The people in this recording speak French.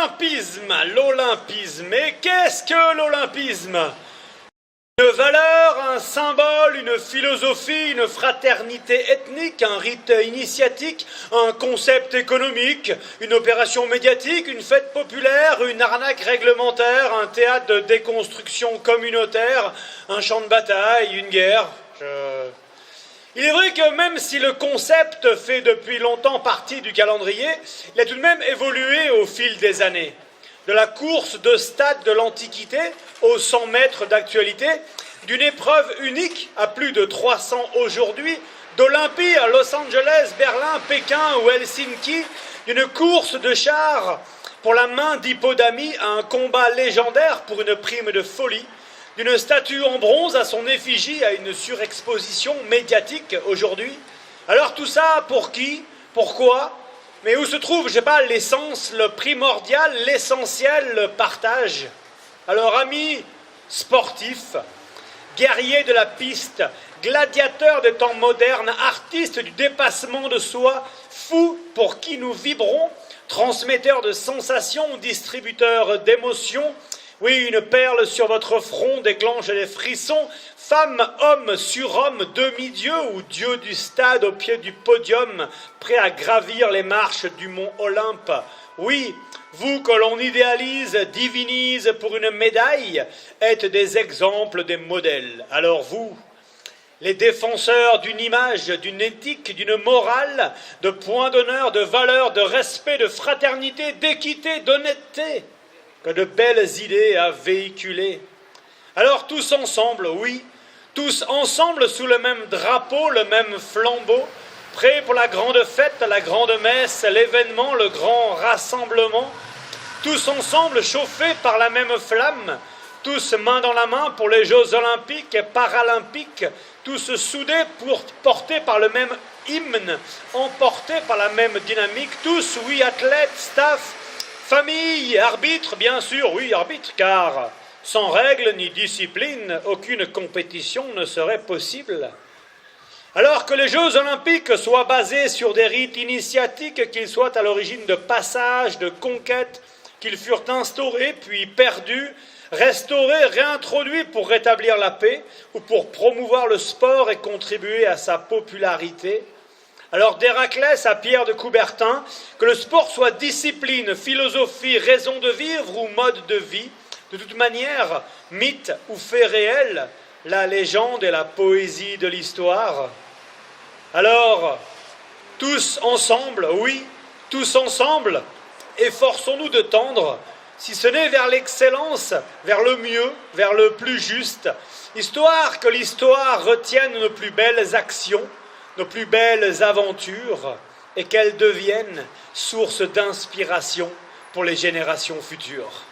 L'olympisme. Et qu'est-ce que l'olympisme? Une valeur, un symbole, une philosophie, une fraternité ethnique, un rite initiatique, un concept économique, une opération médiatique, une fête populaire, une arnaque réglementaire, un théâtre de déconstruction communautaire, un champ de bataille, une guerre. Il est vrai que même si le concept fait depuis longtemps partie du calendrier, il a tout de même évolué au fil des années. De la course de stade de l'Antiquité aux 100 mètres d'actualité, d'une épreuve unique à plus de 300 aujourd'hui, d'Olympie à Los Angeles, Berlin, Pékin ou Helsinki, d'une course de chars pour la main d'Hippodamie à un combat légendaire pour une prime de folie, d'une statue en bronze à son effigie à une surexposition médiatique aujourd'hui. Alors tout ça pour qui? Pourquoi? Mais où se trouve, je sais pas, l'essence, le primordial, l'essentiel, le partage? Alors, amis sportifs, guerriers de la piste, gladiateurs des temps modernes, artistes du dépassement de soi, fous pour qui nous vibrons, transmetteurs de sensations, distributeurs d'émotions, oui, une perle sur votre front déclenche des frissons. Femme, homme, surhomme, demi-dieu ou dieu du stade au pied du podium, prêt à gravir les marches du mont Olympe. Oui, vous que l'on idéalise, divinise pour une médaille, êtes des exemples, des modèles. Alors vous, les défenseurs d'une image, d'une éthique, d'une morale, de points d'honneur, de valeur, de respect, de fraternité, d'équité, d'honnêteté, que de belles idées à véhiculer. Alors tous ensemble, oui, tous ensemble sous le même drapeau, le même flambeau, prêts pour la grande fête, la grande messe, l'événement, le grand rassemblement, tous ensemble chauffés par la même flamme, tous main dans la main pour les Jeux olympiques et paralympiques, tous soudés portés par le même hymne, emportés par la même dynamique, tous, oui, athlètes, staff, famille, arbitre, bien sûr, oui, arbitre, car sans règles ni discipline, aucune compétition ne serait possible. Alors que les Jeux olympiques soient basés sur des rites initiatiques, qu'ils soient à l'origine de passages, de conquêtes, qu'ils furent instaurés puis perdus, restaurés, réintroduits pour rétablir la paix ou pour promouvoir le sport et contribuer à sa popularité. Alors d'Héraclès à Pierre de Coubertin, que le sport soit discipline, philosophie, raison de vivre ou mode de vie, de toute manière, mythe ou fait réel, la légende et la poésie de l'histoire. Alors, tous ensemble, oui, tous ensemble, efforçons-nous de tendre, si ce n'est vers l'excellence, vers le mieux, vers le plus juste, histoire que l'histoire retienne nos plus belles actions, nos plus belles aventures, et qu'elles deviennent source d'inspiration pour les générations futures.